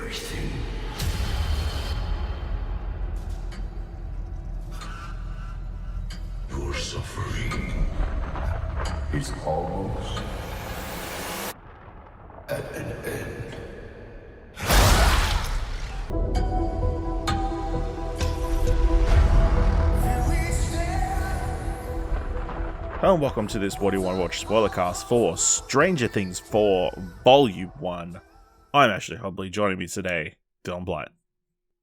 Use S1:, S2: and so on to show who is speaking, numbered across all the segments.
S1: everything. Your suffering is almost at an end.
S2: Hello and welcome to this What Do You Want to Watch Spoilercast for Stranger Things 4 Volume 1. I'm Ashley Hobley. Joining me today, Dylan Blight.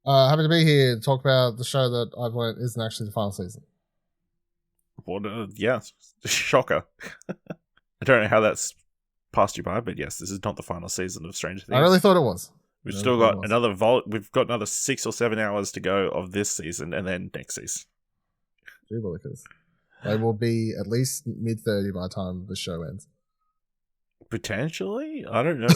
S3: Happy to be here to talk about the show that I've learned isn't actually the final season.
S2: What? Yeah, shocker. I don't know how that's passed you by, but yes, this is not the final season of Stranger Things.
S3: I really thought it was.
S2: We've still got we've got another 6 or 7 hours to go of this season, and then next season.
S3: Because they will be at least mid-30 by the time the show ends.
S2: Potentially? I don't know.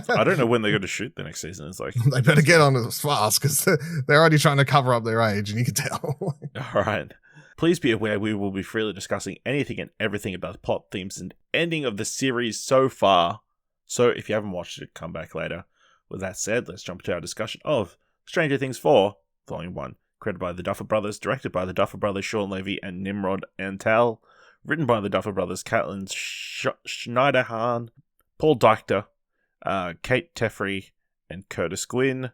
S2: I don't know when they're going to shoot the next season. It's like
S3: they better get on it fast because they're already trying to cover up their age, and you can tell.
S2: All right. Please be aware we will be freely discussing anything and everything about the plot, themes, and ending of the series so far. So if you haven't watched it, come back later. With that said, let's jump to our discussion of Stranger Things 4, Volume 1. Credited by the Duffer Brothers, directed by the Duffer Brothers, Shawn, Levy, and Nimród Antal. Written by the Duffer Brothers, Caitlin Schneiderhan, Paul Dichter, Kate Trefry, and Curtis Gwinn.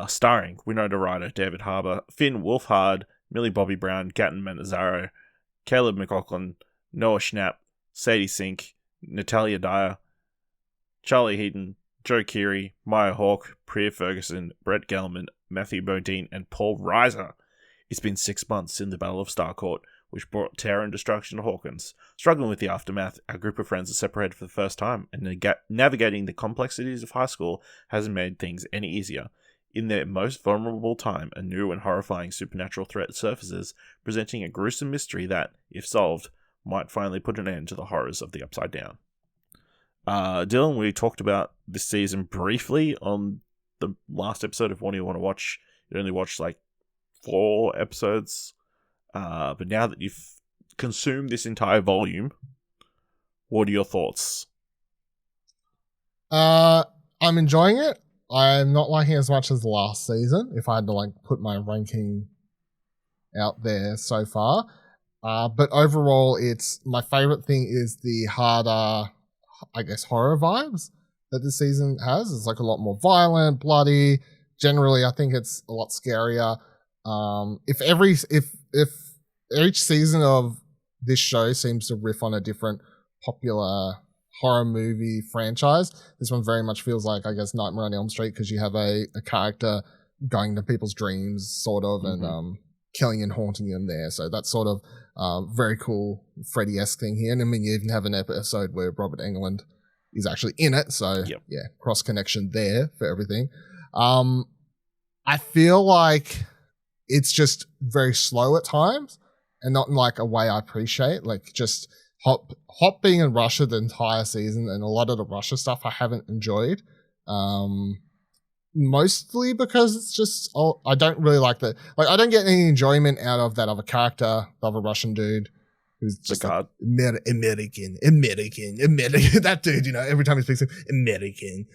S2: Starring Winona, Ryder, David Harbour, Finn Wolfhard, Millie Bobby Brown, Gaten Matarazzo, Caleb McLaughlin, Noah Schnapp, Sadie Sink, Natalia Dyer, Charlie Heaton, Joe Keery, Maya Hawke, Priah Ferguson, Brett Gelman, Matthew Modine, and Paul Reiser. It's been 6 months since the Battle of Starcourt, which brought terror and destruction to Hawkins. Struggling with the aftermath, our group of friends are separated for the first time, and navigating the complexities of high school hasn't made things any easier. In their most vulnerable time, a new and horrifying supernatural threat surfaces, presenting a gruesome mystery that, if solved, might finally put an end to the horrors of the Upside Down. Dylan, we talked about this season briefly on the last episode of What Do You Want to Watch. You only watched like 4 episodes. But now that you've consumed this entire volume, what are your thoughts?
S3: I'm enjoying it. I'm not liking it as much as last season, if I had to put my ranking out there so far. But overall, it's my favorite thing is the harder, I guess, horror vibes that this season has. It's a lot more violent, bloody. Generally, I think it's a lot scarier. If each season of this show seems to riff on a different popular horror movie franchise, this one very much feels like, I guess, Nightmare on Elm Street, because you have a character going to people's dreams, sort of, and killing and haunting them there. So that's sort of very cool Freddy-esque thing here. And I mean, you even have an episode where Robert Englund is actually in it. So yeah, cross connection there for everything. I feel like it's just very slow at times, and not in a way I appreciate. Just Hop being in Russia the entire season, and a lot of the Russia stuff I haven't enjoyed. Mostly because it's just, I don't really like the, I don't get any enjoyment out of that other character, the other Russian dude who's just American. That dude, every time he speaks, American.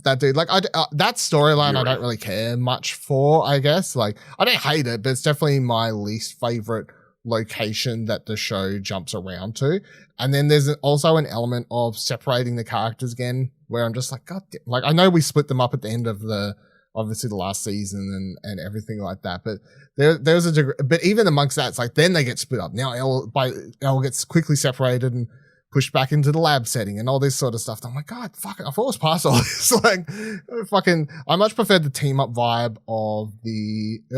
S3: That dude, that storyline I don't really care much for, I guess. I don't hate it, but it's definitely my least favorite location that the show jumps around to. And then there's also an element of separating the characters again, where I'm just God damn, I know we split them up at the end of obviously the last season and everything like that, but there's a degree, but even amongst that, it's then they get split up. Now Elle gets quickly separated and pushed back into the lab setting and all this sort of stuff. I'm God, fuck it, I thought it was past all this. I much prefer the team up vibe of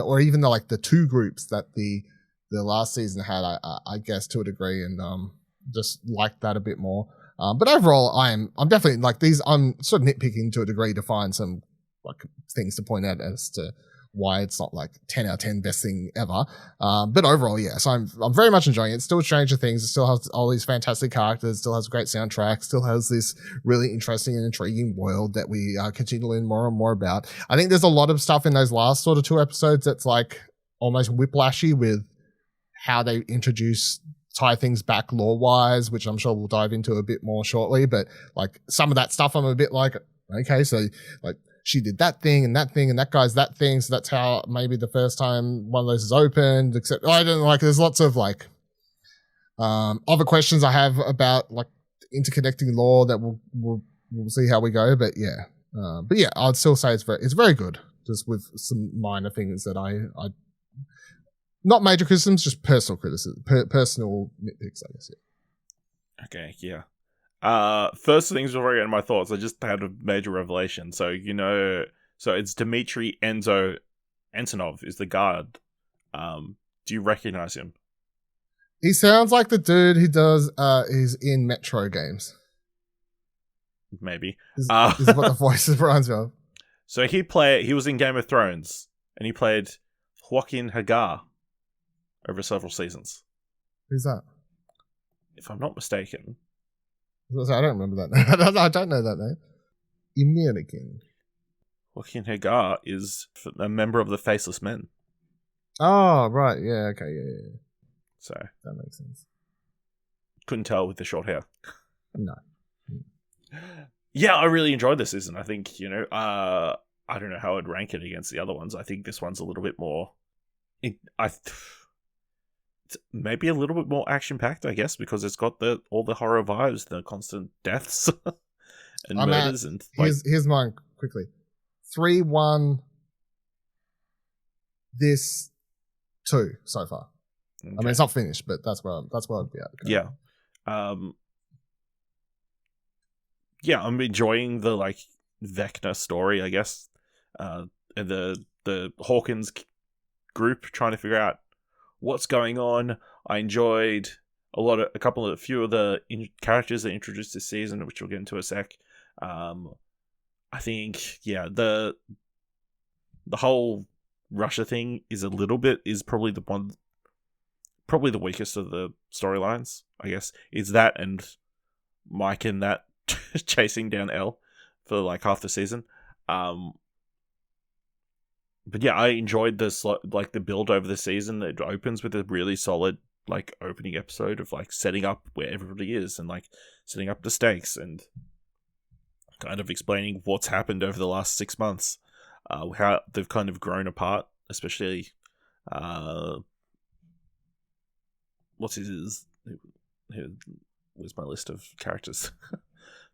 S3: or even the two groups that the last season had, I guess, to a degree, and just like that a bit more. But overall, I'm definitely I'm sort of nitpicking to a degree to find some things to point out as to why it's not 10 out of 10 best thing ever. But overall, yes, I'm very much enjoying it. It's still Stranger Things. It still has all these fantastic characters, still has a great soundtrack, still has this really interesting and intriguing world that we continue to learn more and more about. I think there's a lot of stuff in those last sort of 2 episodes that's almost whiplashy with how they tie things back lore-wise, which I'm sure we'll dive into a bit more shortly. But some of that stuff I'm a bit okay, so she did that thing and that thing and that guy's that thing. So that's how maybe the first time one of those is opened, except I don't know, like there's lots of like other questions I have about like interconnecting lore that we'll see how we go. But yeah, I'd still say it's very good, just with some minor things that I not major criticisms, just personal criticism, personal nitpicks, I guess. Yeah.
S2: Okay, yeah. First things before I get into my thoughts, I just had a major revelation. So, so it's Dmitry Antonov is the guard. Do you recognize him?
S3: He sounds like the dude who does is in Metro games.
S2: Maybe.
S3: Is what the voice reminds me of.
S2: So he was in Game of Thrones, and he played Joaquin Hagar over several seasons.
S3: Who's that?
S2: If I'm not mistaken.
S3: I don't remember that name. I don't know that name. American.
S2: Joaquin Hagar is a member of the Faceless Men.
S3: Oh, right. Yeah, okay. Yeah.
S2: So
S3: that makes sense.
S2: Couldn't tell with the short hair.
S3: No.
S2: Yeah, I really enjoyed this season. I think, I don't know how I'd rank it against the other ones. I think this one's a little bit more... It's maybe a little bit more action-packed, I guess, because it's got all the horror vibes, the constant deaths and murders. And
S3: here's mine quickly. 3-1 this 2 so far. Okay. I mean, it's not finished, but that's where I'd be at.
S2: Yeah. Yeah, I'm enjoying the like Vecna story, I guess. And the Hawkins group trying to figure out what's going on. I enjoyed a few of the characters that introduced this season, which we'll get into in a sec. I think, yeah, the whole Russia thing is probably the weakest of the storylines, I guess. It's that and Mike and that chasing down Elle for like half the season. But yeah, I enjoyed this like the build over the season. It opens with a really solid like opening episode of like setting up where everybody is and like setting up the stakes and kind of explaining what's happened over the last 6 months, how they've kind of grown apart, especially where's my list of characters?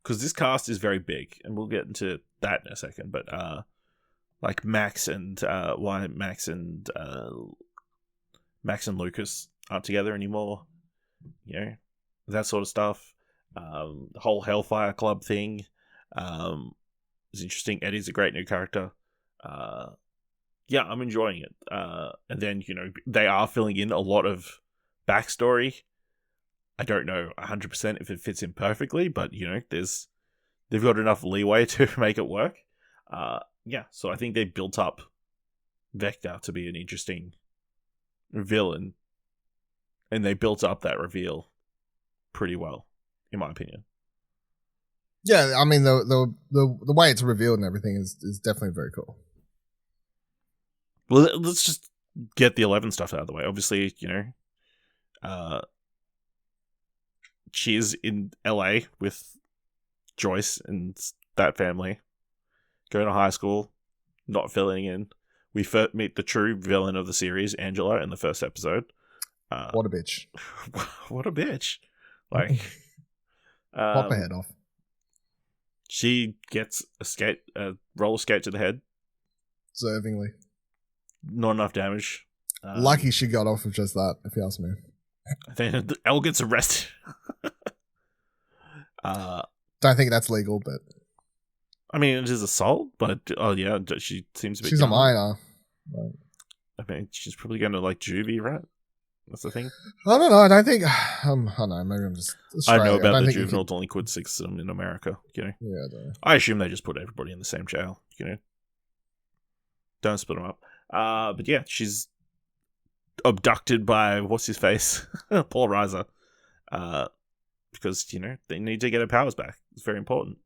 S2: Because this cast is very big, and we'll get into that in a second. But like Max and Lucas aren't together anymore. That sort of stuff. The whole Hellfire Club thing is interesting. Eddie's a great new character. Yeah, I'm enjoying it. And then they are filling in a lot of backstory. I don't know 100% if it fits in perfectly, but they've got enough leeway to make it work. Yeah, so I think they built up Vecna to be an interesting villain, and they built up that reveal pretty well, in my opinion.
S3: Yeah, I mean the way it's revealed and everything is definitely very cool.
S2: Well, let's just get the 11 stuff out of the way. Obviously, she's in LA with Joyce and that family, going to high school, not filling in. We first meet the true villain of the series, Angela, in the first episode.
S3: What a bitch.
S2: What a bitch. Like,
S3: pop her head off.
S2: She gets a roller skate to the head.
S3: Deservingly.
S2: Not enough damage.
S3: Lucky she got off of just that, if you ask me.
S2: Then Elle gets arrested.
S3: Don't think that's legal, but
S2: I mean, it is assault, but yeah, she seems to be.
S3: She's a minor. Right.
S2: I mean, she's probably going to like juvie, right? That's the thing.
S3: I don't know. I don't think. I don't know. Maybe I'm just.
S2: I know about the juvenile delinquent system in America.
S3: Yeah.
S2: I assume they just put everybody in the same jail. Don't split them up. But yeah, she's abducted by what's his face, Paul Reiser. Because they need to get her powers back. It's very important.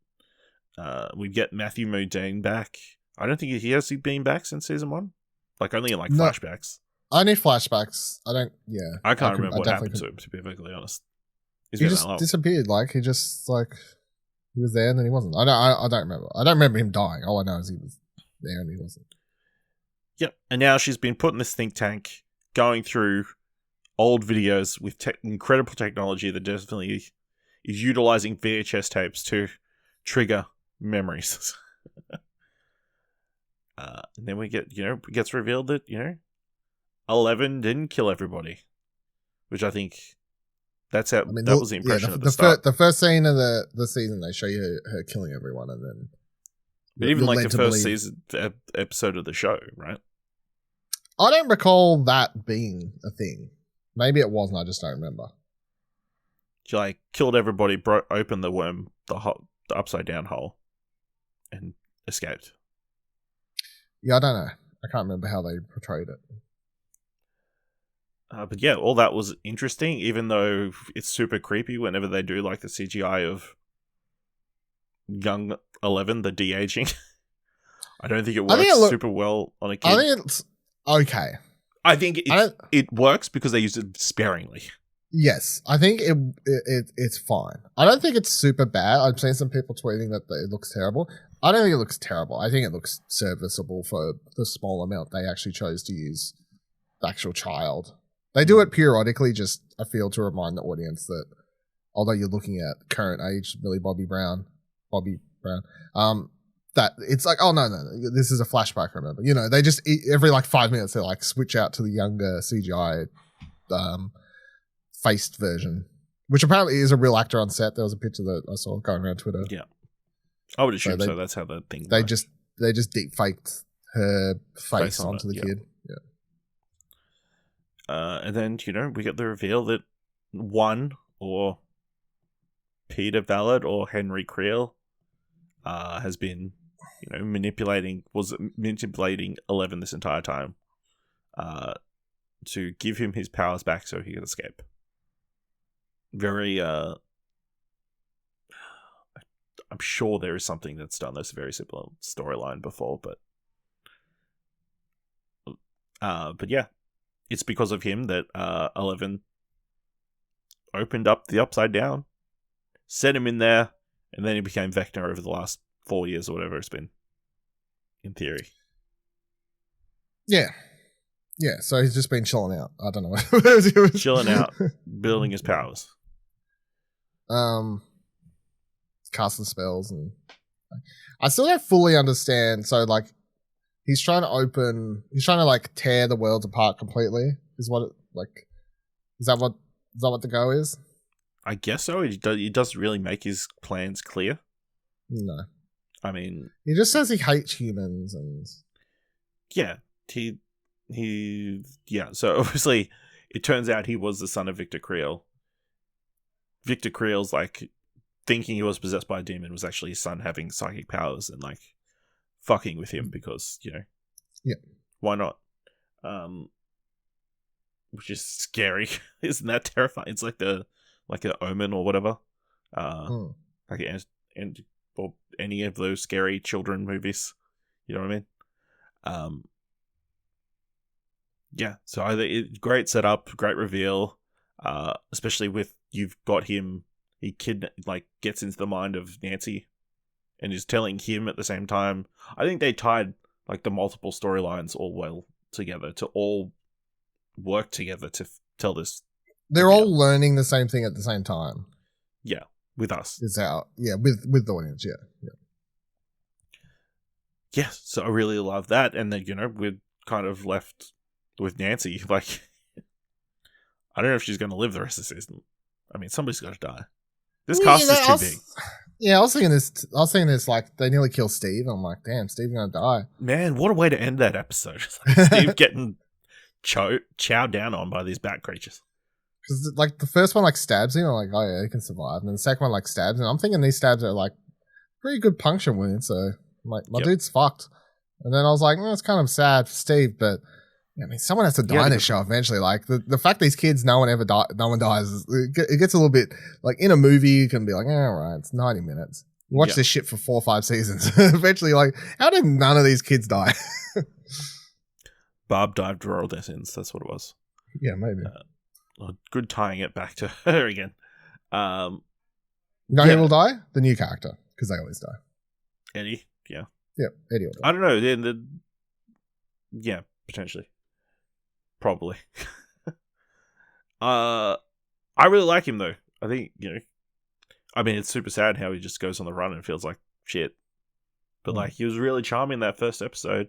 S2: We get Matthew Modine back. I don't think he has been back since season 1. Like only in flashbacks.
S3: Only flashbacks. I don't. Yeah.
S2: I can't remember what happened to him. To be perfectly honest,
S3: he just disappeared. Like he just like. He was there and then he wasn't. I don't remember. I don't remember him dying. All I know is he was there and he wasn't.
S2: Yep. And now she's been put in this think tank, going through old videos with incredible technology that definitely is utilizing VHS tapes to trigger memories. And then we get, it gets revealed that, 11 didn't kill everybody, which I think that was the impression at the start.
S3: The first scene of the season, they show you her killing everyone, and then.
S2: But even like the first season episode of the show, right?
S3: I don't recall that being a thing. Maybe it wasn't. I just don't remember.
S2: She killed everybody, opened the worm, the upside down hole, and escaped.
S3: Yeah, I don't know. I can't remember how they portrayed it.
S2: But yeah, all that was interesting, even though it's super creepy whenever they do the CGI of young 11, the de-aging. I don't think it works super well on a kid.
S3: I think it's okay.
S2: I think it works because they use it sparingly.
S3: Yes, I think it's fine. I don't think it's super bad. I've seen some people tweeting that it looks terrible. I don't think it looks terrible. I think it looks serviceable for the small amount they actually chose to use the actual child. They do it periodically, just I feel to remind the audience that although you're looking at current age Millie Bobby Brown, that it's like, oh no, this is a flashback. Remember, they just every 5 minutes they switch out to the younger CGI faced version, which apparently is a real actor on set. There was a picture that I saw going around Twitter.
S2: Yeah, I would assume so. That's how the thing.
S3: They just deep faked her face onto the kid. Yeah.
S2: And then we get the reveal that one or Peter Ballard or Henry Creel has been manipulating 11 this entire time to give him his powers back so he can escape. Very I'm sure there is something that's done this very similar storyline before, but yeah, it's because of him that 11 opened up the Upside Down, set him in there, and then he became Vecna over the last 4 years or whatever it's been, in theory.
S3: Yeah. Yeah, so he's just been chilling out. I don't know.
S2: Chilling out, building his powers.
S3: Casting spells, and I still don't fully understand. So he's trying to tear the worlds apart completely. Is that what the go is?
S2: I guess so. He doesn't really make his plans clear.
S3: No.
S2: I mean,
S3: he just says he hates humans, and
S2: yeah, so obviously it turns out he was the son of Victor Creel. Victor Creel's thinking he was possessed by a demon was actually his son having psychic powers and fucking with him because,
S3: yeah,
S2: why not? Which is scary. Isn't that terrifying? It's like an Omen or whatever. Or any of those scary children movies. You know what I mean? Yeah, so great setup, great reveal, especially with you've got him, he gets into the mind of Nancy and is telling him at the same time. I think they tied the multiple storylines all well together to all work together to tell this.
S3: They're all learning the same thing at the same time.
S2: Yeah, with us.
S3: It's out. Yeah, with the audience, yeah.
S2: Yeah, so I really love that. And then, we're kind of left with Nancy, I don't know if she's going to live the rest of the season. I mean, somebody's got to die. This cast is too big.
S3: Yeah, I was thinking this, they nearly kill Steve. I'm like, damn, Steve's going to die.
S2: Man, what a way to end that episode. Steve getting chowed down on by these bat creatures.
S3: Because, the first one, stabs him. I'm like, oh, yeah, he can survive. And then the second one, stabs him. I'm thinking these stabs are, pretty good puncture wounds. So, my dude's fucked. And then I was like, it's kind of sad for Steve, but I mean, someone has to die in this show eventually. The fact these kids, no one dies. It gets a little bit in a movie. You can be like, all right, it's 90 minutes. You watch this shit for 4 or 5 seasons. Eventually, how did none of these kids die?
S2: Barb dived royal death ends. That's what it was.
S3: Yeah, maybe.
S2: Good tying it back to her again.
S3: He will die. The new character. because they always die.
S2: Eddie, yeah.
S3: Yeah, Eddie will die.
S2: I don't know. Yeah, potentially. Probably. I really like him, though. I think, I mean, it's super sad how he just goes on the run and feels like shit. But, like, he was really charming in that first episode.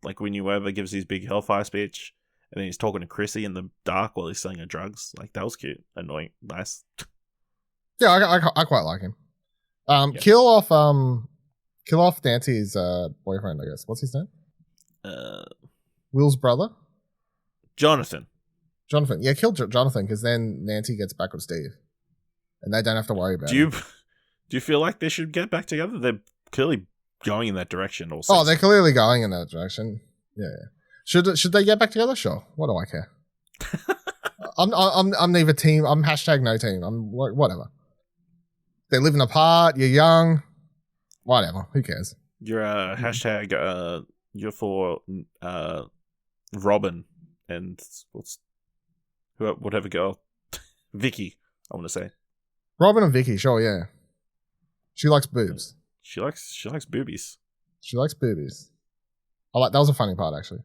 S2: Like, when Whoever gives his big Hellfire speech, and then he's talking to Chrissy in the dark while he's selling her drugs. Like, that was cute. Annoying. Nice.
S3: Yeah, I quite like him. Kill off Nancy's boyfriend, I guess. What's his name? Will's brother?
S2: Jonathan.
S3: Yeah, kill Jonathan, because then Nancy gets back with Steve. And they don't have to worry about it.
S2: Do you feel like they should get back together? They're clearly going in that direction.
S3: Oh, they're clearly going in that direction. Yeah. Should they get back together? Sure. What do I care? I'm neither team. I'm hashtag no team. I'm like, whatever. They're living apart. You're young. Whatever. Who cares?
S2: You're hashtag. You're for Robin and whatever girl, Vicky. I want to say
S3: Robin and Vicky. Sure, yeah. She likes boobs.
S2: She likes boobies.
S3: She likes boobies. That was a funny part, actually.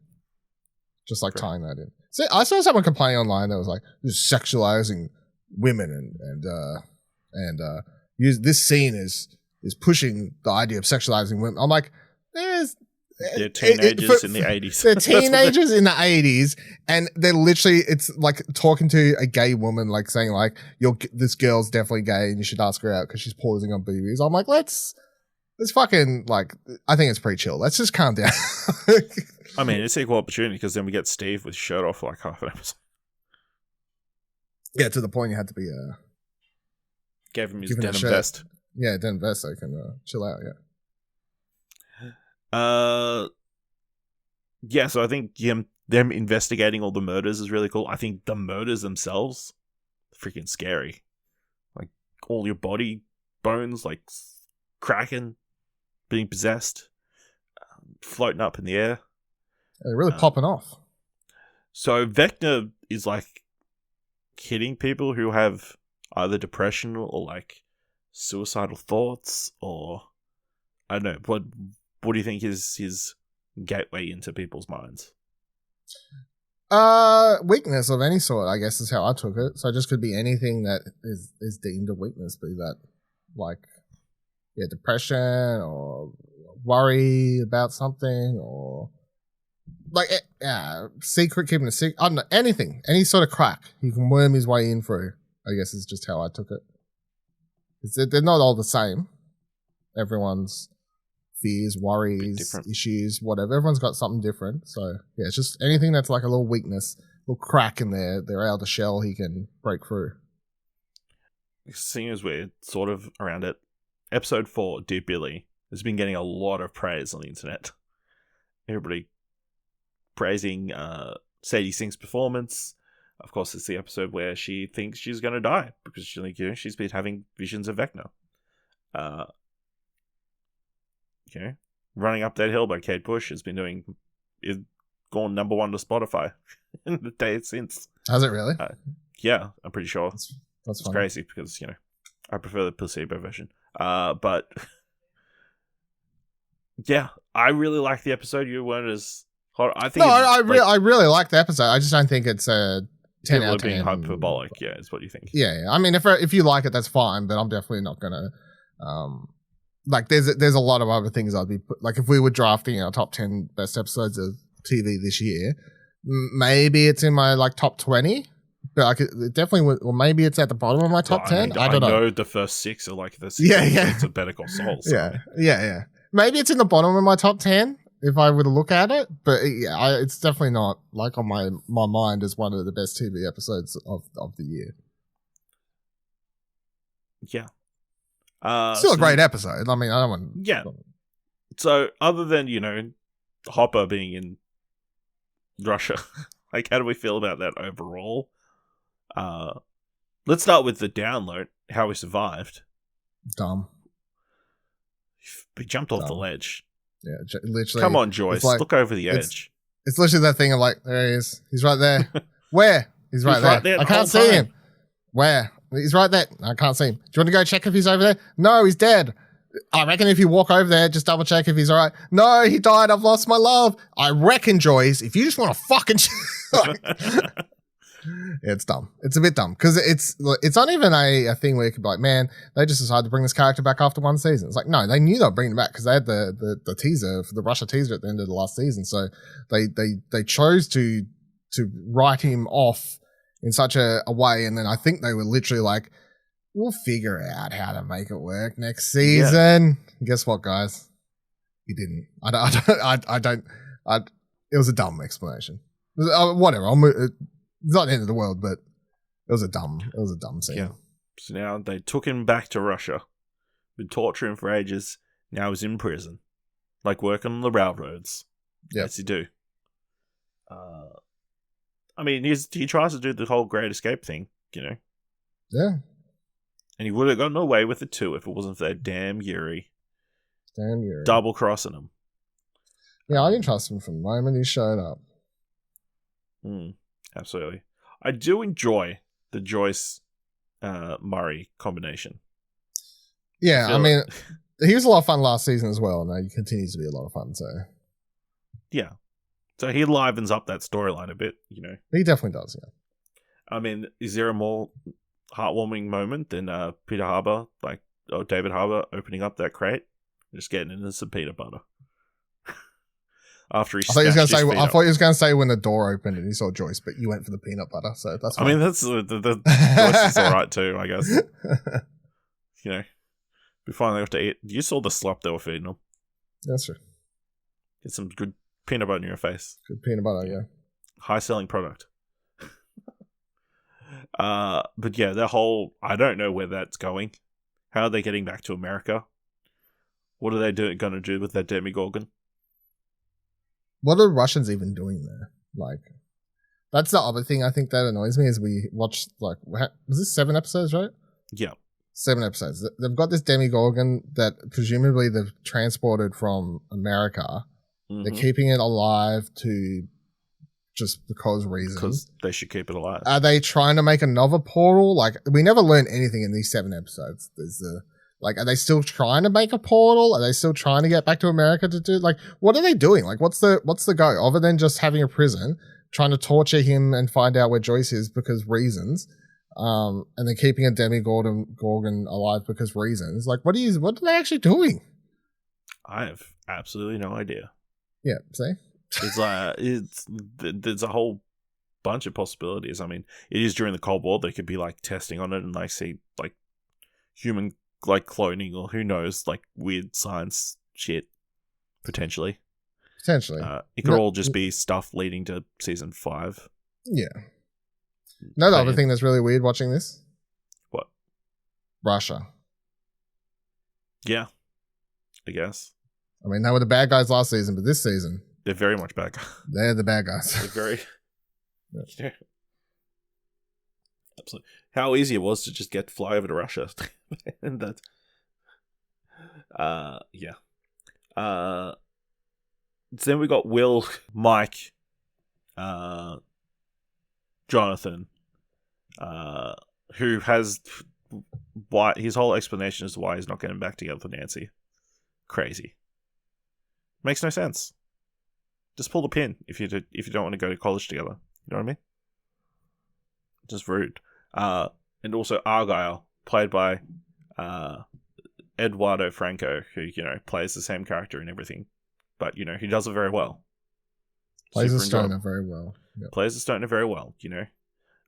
S3: Just like tying that in. See, I saw someone complaining online that was like, "This is sexualizing women and this scene is pushing the idea of sexualizing women." I'm like,
S2: they're teenagers in the 80s.
S3: They're teenagers in the 80s, and they're literally, it's like talking to a gay woman, like saying like, this girl's definitely gay and you should ask her out because she's pausing on boobies. I'm like, let's fucking, like, I think it's pretty chill. Let's just calm down.
S2: I mean, it's equal opportunity because then we get Steve with shirt off for like half an episode.
S3: Yeah, to the point you had to be
S2: gave him his denim vest.
S3: Yeah, denim vest so he can chill out.
S2: Yeah. So I think them investigating all the murders is really cool. I think the murders themselves, freaking scary. Like all your body bones, like cracking, being possessed, floating up in the air.
S3: They're really popping off.
S2: So Vecna is like hitting people who have either depression or like suicidal thoughts, or I don't know. What do you think is his gateway into people's minds?
S3: Weakness of any sort, I guess, is how I took it. So it just could be anything that is deemed a weakness, be that like depression or worry about something, or like keeping a secret. I don't know, anything, any sort of crack he can worm his way in through, I guess is just how I took it. They're not all the same. Everyone's fears, worries, issues, whatever. Everyone's got something different. So yeah, it's just anything that's like a little weakness, little crack in their outer shell he can break through.
S2: Seeing as we're sort of around it, episode 4, Dear Billy, has been getting a lot of praise on the internet. Everybody praising Sadie Sink's performance. Of course, it's the episode where she thinks she's going to die because she's been having visions of Vecna. Running Up That Hill by Kate Bush is gone number 1 to Spotify in the day since.
S3: Has it really?
S2: Yeah, I'm pretty sure.
S3: That's funny.
S2: Crazy because I prefer the placebo version. But yeah, I really like the episode. You weren't as hot. I think. No,
S3: I really like the episode. I just don't think it's a 10 out of 10.
S2: Being hyperbolic, yeah, is what you think.
S3: Yeah. I mean, if you like it, that's fine. But I'm definitely not gonna. Like, there's a lot of other things I'd be like if we were drafting our top 10 best episodes of TV this year. Maybe it's in my like top 20. But like, it definitely would, or maybe it's at the bottom of my top 10. I don't know.
S2: I know the first 6 are like the 6 episodes of Better Call Saul. So.
S3: Yeah. Maybe it's in the bottom of my top 10 if I were to look at it. But yeah, it's definitely not like on my mind as one of the best TV episodes of the year.
S2: Yeah.
S3: Still a great episode. I mean, I don't want.
S2: Yeah. So other than Hopper being in Russia, like how do we feel about that overall? Let's start with the download. How we survived.
S3: Dumb.
S2: We jumped off the ledge.
S3: Yeah, literally.
S2: Come on, Joyce. Like, look over the edge.
S3: It's literally that thing of like, there he is. He's right there. Where? He's right there. I can't see him. Where? He's right there. I can't see him. Do you want to go check if he's over there? No, he's dead. I reckon if you walk over there, just double check if he's all right. No, he died. I've lost my love. I reckon, Joyce, if you just want to fucking... Yeah, it's dumb. It's a bit dumb because it's not even a thing where you could be like, man, they just decided to bring this character back after one season. It's like, no, they knew they were bringing it back because they had the teaser for the Russia teaser at the end of the last season. So they chose to write him off in such a way. And then I think they were literally like, we'll figure out how to make it work next season. Yeah. Guess what, guys? He didn't. It was a dumb explanation. Whatever. It's not the end of the world, but it was a dumb scene.
S2: Yeah. So now they took him back to Russia. Been torturing him for ages. Now he's in prison. Like working on the railroads.
S3: Yeah.
S2: Yes, you do. I mean, he tries to do the whole Great Escape thing, you know?
S3: Yeah.
S2: And he would have gotten away with it too if it wasn't for that damn Keery.
S3: Damn Keery.
S2: Double crossing him.
S3: Yeah, I didn't trust him from the moment he showed up.
S2: Absolutely. I do enjoy the Joyce Murray combination.
S3: Yeah, I mean, he was a lot of fun last season as well, and he continues to be a lot of fun, so.
S2: Yeah. So he livens up that storyline a bit, you know.
S3: He definitely does, yeah.
S2: I mean, is there a more heartwarming moment than Peter Harbour, or David Harbour opening up that crate and just getting into some peanut butter? After he
S3: I thought he was going to say when the door opened and he saw Joyce, but you went for the peanut butter, so that's fine.
S2: I mean, that's the Joyce is all right too, I guess. You know, we finally got to eat. You saw the slop they were feeding them.
S3: That's true.
S2: Get some good peanut butter in your face.
S3: Good peanut butter, yeah.
S2: High selling product. But yeah, that whole, I don't know where that's going. How are they getting back to America? What are they going to do with that Demigorgon?
S3: What are the Russians even doing there? Like, that's the other thing I think that annoys me is we watched, like, was this 7 episodes, right?
S2: Yeah.
S3: 7 episodes. They've got this Demigorgon that presumably they've transported from America. Mm-hmm. They're keeping it alive to just because reasons.
S2: Because they should keep it alive.
S3: Are they trying to make another portal? Like, we never learn anything in these 7 episodes. Are they still trying to make a portal? Are they still trying to get back to America to do, like, what are they doing? Like, what's the go? Other than just having a prison, trying to torture him and find out where Joyce is because reasons, and then keeping a Demigorgon alive because reasons. Like, what are they actually doing?
S2: I have absolutely no idea.
S3: Yeah, see?
S2: There's a whole bunch of possibilities. I mean, it is during the Cold War. They could be, like, testing on it and, like, see, like, human, like, cloning or who knows, like, weird science shit, potentially. It could all just be stuff leading to season 5.
S3: Yeah. No, the other thing that's really weird watching this?
S2: What?
S3: Russia.
S2: Yeah, I guess.
S3: I mean, they were the bad guys last season, but this season...
S2: They're very much bad guys.
S3: They're the bad guys.
S2: They're very... Yeah. Absolutely. How easy it was to just fly over to Russia. And that... yeah. So then we got Will, Mike, Jonathan, who has why his whole explanation as to why he's not getting back together with Nancy. Crazy. Makes no sense. Just pull the pin if you don't want to go to college together. You know what I mean? Just rude. And also Argyle, played by Eduardo Franco, who, you know, plays the same character and everything. But, you know, he does it very well.
S3: Plays a stoner very well.
S2: Yep. Plays a stoner very well, you know.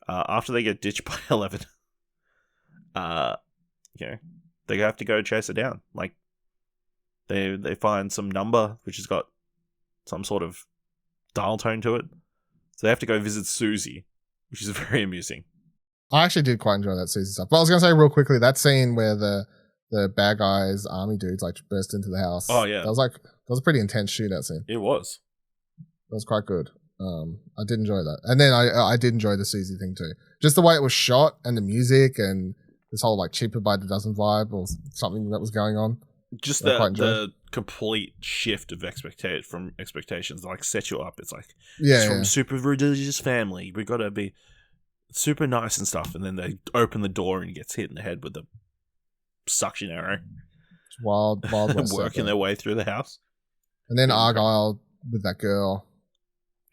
S2: After they get ditched by 11, you know, they have to go chase it down. Like, they find some number which has got some sort of dial tone to it. So they have to go visit Susie, which is very amusing. I
S3: actually did quite enjoy that Susie stuff. But I was going to say real quickly, that scene where the bad guys, army dudes, like, burst into the house.
S2: Oh, yeah.
S3: That was a pretty intense shootout scene.
S2: It was.
S3: That was quite good. I did enjoy that. And then I did enjoy the Susie thing too. Just the way it was shot and the music and this whole, like, cheaper by the dozen vibe or something that was going on.
S2: Just the complete shift of expectations, like, set you up. It's like, it's from super religious family. We got to be super nice and stuff, and then they open the door and he gets hit in the head with a suction arrow.
S3: It's wild West
S2: working their way through the house.
S3: And then Argyle with that girl.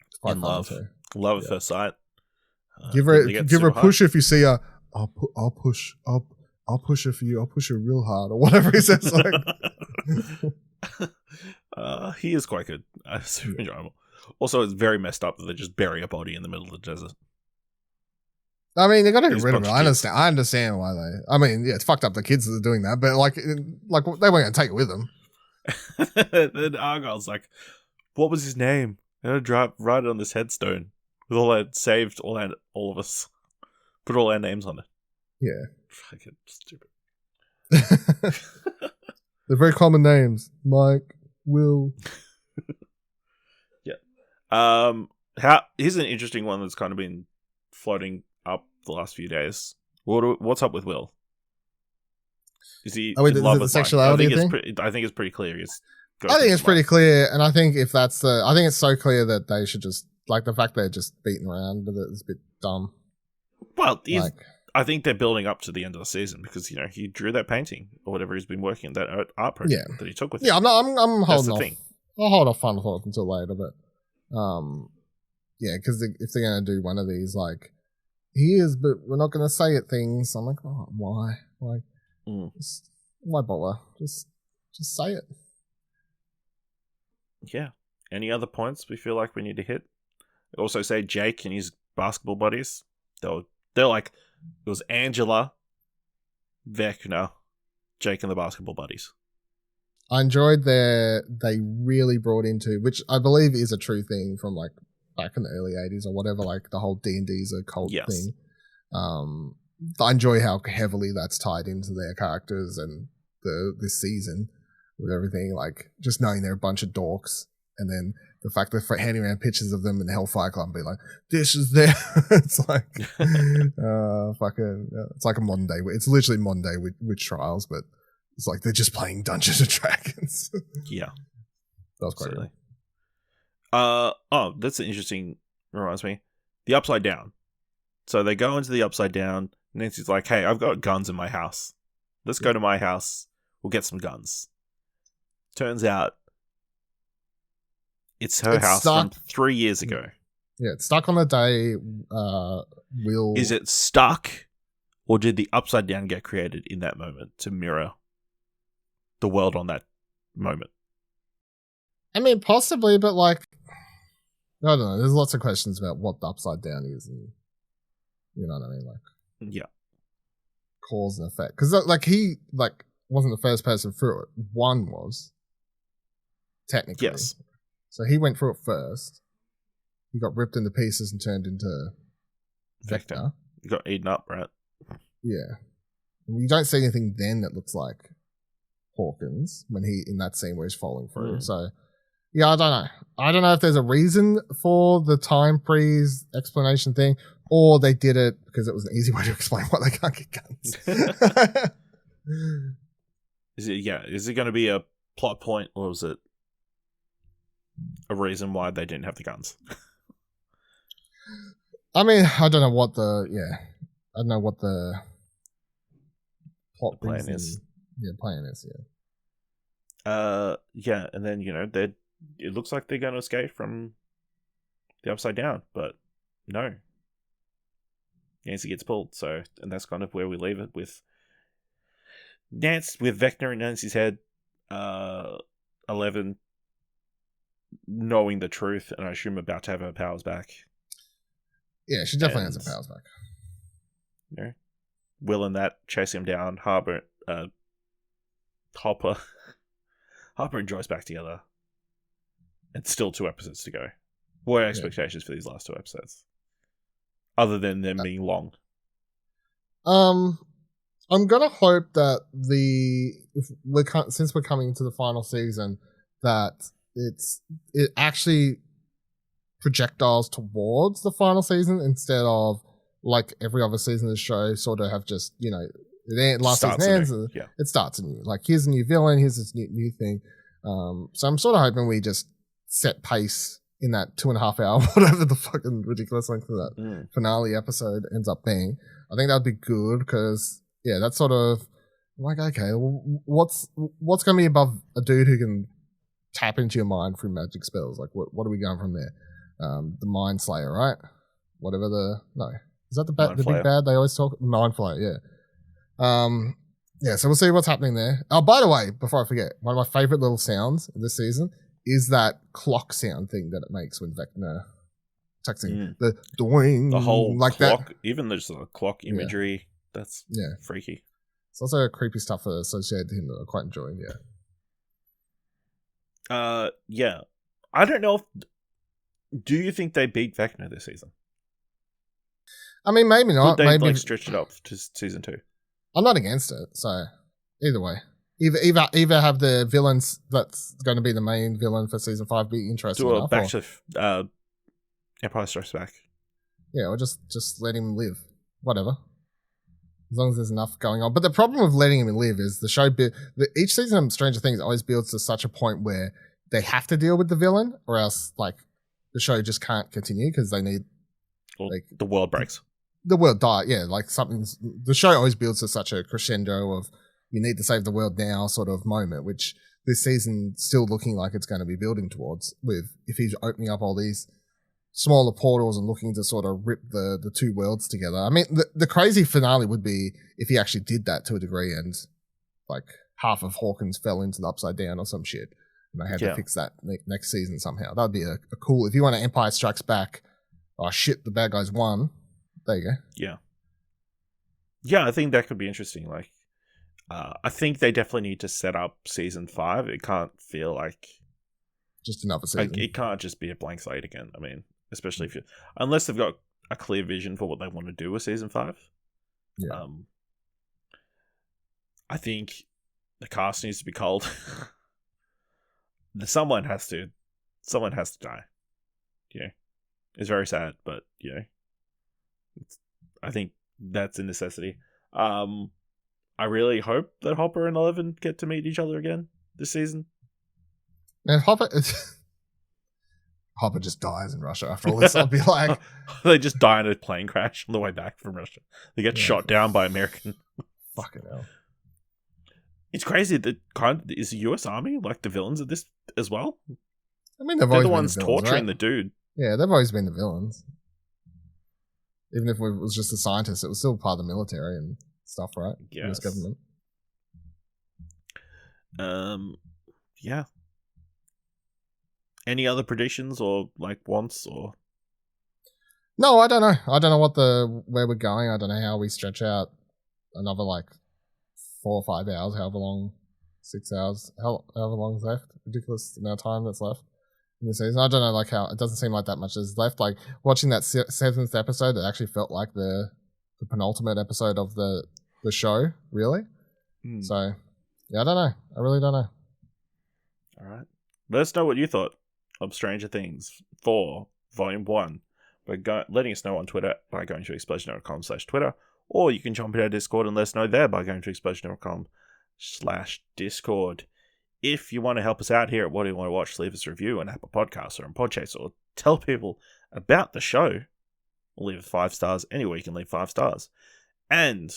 S3: It's quite
S2: In
S3: fun
S2: love.
S3: too.
S2: Love at first sight.
S3: Give her a push if you see her. I'll push her for you. I'll push her real hard, or whatever he says. Like,
S2: he is quite good. Super enjoyable. Also, it's very messed up that they just bury a body in the middle of the desert.
S3: I mean, they got to get rid of it. I understand why they. I mean, yeah, it's fucked up the kids that are doing that, but like they weren't going to take it with them.
S2: Then Argyle's like, "What was his name? I'm gonna write it on this headstone with all that saved, all of us, put all our names on it."
S3: Yeah,
S2: fucking stupid.
S3: They're very common names, Mike, Will.
S2: Yeah. Here's an interesting one that's kind of been floating up the last few days. What's up with Will? Is he in love with
S3: sexuality thing?
S2: I think it's pretty clear.
S3: I think it's pretty clear, and I think I think it's so clear that they should just, like, the fact they're just beating around with it is a bit dumb.
S2: Well, I think they're building up to the end of the season because he drew that painting or whatever he's been working on, that art project that he took with him.
S3: Yeah, I'm holding off. I'll hold off fun thoughts until later, but yeah, because if they're gonna do one of these, like, he is, but we're not gonna say it things. I'm like, oh, why? Like, why bother? Just say it.
S2: Yeah. Any other points we feel like we need to hit? Also, say Jake and his basketball buddies. They're like, it was Angela, Vecna, Jake and the basketball buddies.
S3: I enjoyed they really brought into, which I believe is a true thing from like back in the early 80s or whatever, like the whole D&D's a cult thing. I enjoy how heavily that's tied into their characters and this season with everything, like just knowing they're a bunch of dorks, and then the fact that they're handing around pictures of them in the Hellfire Club and be like, this is there. It's like, it's like a modern day. It's literally modern day witch trials, but it's like they're just playing Dungeons and Dragons.
S2: Yeah.
S3: That was quite really.
S2: That's interesting. Reminds me. The Upside Down. So they go into the Upside Down. Nancy's like, hey, I've got guns in my house. Let's go to my house. We'll get some guns. Turns out it's her house from 3 years ago.
S3: Yeah, it's stuck on the day.
S2: Is it stuck, or did the Upside Down get created in that moment to mirror the world on that moment?
S3: I mean, possibly, but like, I don't know. There's lots of questions about what the Upside Down is, and you know what I mean, like,
S2: yeah,
S3: cause and effect. Because like he wasn't the first person through it. One was technically,
S2: yes.
S3: So he went through it first. He got ripped into pieces and turned into Vector.
S2: He got eaten up, right?
S3: Yeah. We don't see anything then that looks like Hawkins when in that scene where he's falling through. So, yeah, I don't know. I don't know if there's a reason for the time freeze explanation thing, or they did it because it was an easy way to explain why they can't get guns.
S2: Is it going to be a plot point, or is it a reason why they didn't have the guns?
S3: I mean, I don't know what the plot
S2: plan is.
S3: Yeah, plan is,
S2: yeah, and then, it looks like they're going to escape from the Upside Down, but no. Nancy gets pulled, and that's kind of where we leave it with Vecna in Nancy's head, 11 knowing the truth, and I assume about to have her powers back.
S3: Yeah, she definitely has her powers back.
S2: Will and that chase him down. Harbour and Joyce back together. And still 2 episodes to go. What are expectations for these last 2 episodes? Other than them being long.
S3: I'm gonna hope that since we're coming to the final season, that it actually projectiles towards the final season instead of like every other season of the show sort of have just, last season ends, it starts anew. Like, here's a new villain, here's this new thing. So I'm sort of hoping we just set pace in that 2.5 hour, whatever the fucking ridiculous length of that finale episode ends up being. I think that'd be good because, yeah, that's sort of like, okay, what's going to be above a dude who can tap into your mind through magic spells? Like, what are we going from there? The Mind Slayer, right? Whatever is that the big bad they always talk? Mind Flayer, yeah. Yeah, so we'll see what's happening there. Oh, by the way, before I forget, one of my favorite little sounds this season is that clock sound thing that it makes when Vecna texting. The doing.
S2: The whole
S3: like
S2: clock,
S3: that.
S2: even there's the clock imagery. That's freaky.
S3: It's also creepy stuff associated to him that I quite enjoy,
S2: yeah. I don't know do you think they beat Vecna this season?
S3: I mean, maybe not.
S2: Could they
S3: maybe
S2: stretch it up to season 2?
S3: I'm not against it, so either way. Either have the villains that's going to be the main villain for season 5 be interesting
S2: Do a
S3: enough,
S2: back to Empire Strikes Back.
S3: Yeah, or just let him live. Whatever. As long as there's enough going on. But the problem with letting him live is the show... each season of Stranger Things always builds to such a point where they have to deal with the villain, or else like the show just can't continue because they need...
S2: Like the world breaks.
S3: The world die, yeah. Like the show always builds to such a crescendo of you need to save the world now sort of moment, which this season still looking like it's going to be building towards. With if he's opening up all these smaller portals and looking to sort of rip the two worlds together. I mean, the crazy finale would be if he actually did that to a degree, and like half of Hawkins fell into the Upside Down or some shit, and they had to fix that next season somehow. That'd be a cool. If you want an Empire Strikes Back, oh shit, the bad guys won. There you go.
S2: Yeah, I think that could be interesting. Like, I think they definitely need to set up season 5. It can't feel like
S3: just another season.
S2: Like, it can't just be a blank slate again. I mean, especially unless they've got a clear vision for what they want to do with season 5.
S3: Yeah.
S2: I think the cast needs to be culled. Someone has to die. Yeah, it's very sad, but I think that's a necessity. I really hope that Hopper and 11 get to meet each other again this season.
S3: And Hopper just dies in Russia after all this. I'll be like...
S2: They just die in a plane crash on the way back from Russia. They get shot down by American...
S3: Fucking hell.
S2: It's crazy that is the US Army like the villains of this as well?
S3: I mean,
S2: they're the ones torturing the dude.
S3: Yeah, they've always been the villains. Even if it was just a scientist, it was still part of the military and stuff, right?
S2: Yes.
S3: US government.
S2: Yeah. Any other predictions or like wants or?
S3: No, I don't know. I don't know where we're going. I don't know how we stretch out another like 4 or 5 hours, however long, 6 hours, however long's left. Ridiculous amount of time that's left in the season. I don't know, like how it doesn't seem like that much is left. Like watching that 7th episode, it actually felt like the penultimate episode of the show, really. So, yeah, I don't know. I really don't know.
S2: All right. Let us know what you thought of Stranger Things 4, Volume 1, by letting us know on Twitter by going to explosion.com/Twitter, or you can jump in our Discord and let us know there by going to explosion.com/Discord. If you want to help us out here at What Do You Want to Watch, leave us a review on Apple Podcasts or on Podchaser, or tell people about the show. Leave it 5 stars. Anywhere you can leave 5 stars. And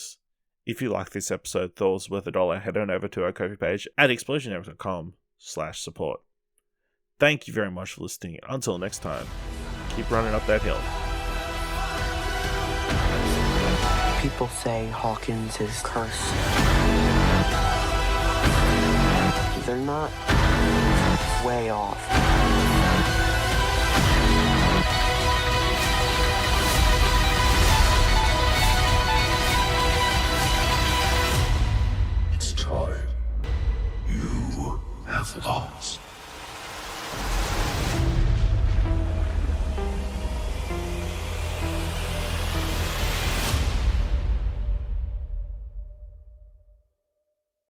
S2: if you like this episode, thought it was worth $1, head on over to our Ko-fi page at explosionnetwork.com/support. Thank you very much for listening. Until next time, keep running up that hill.
S4: People say Hawkins is cursed. They're not way off.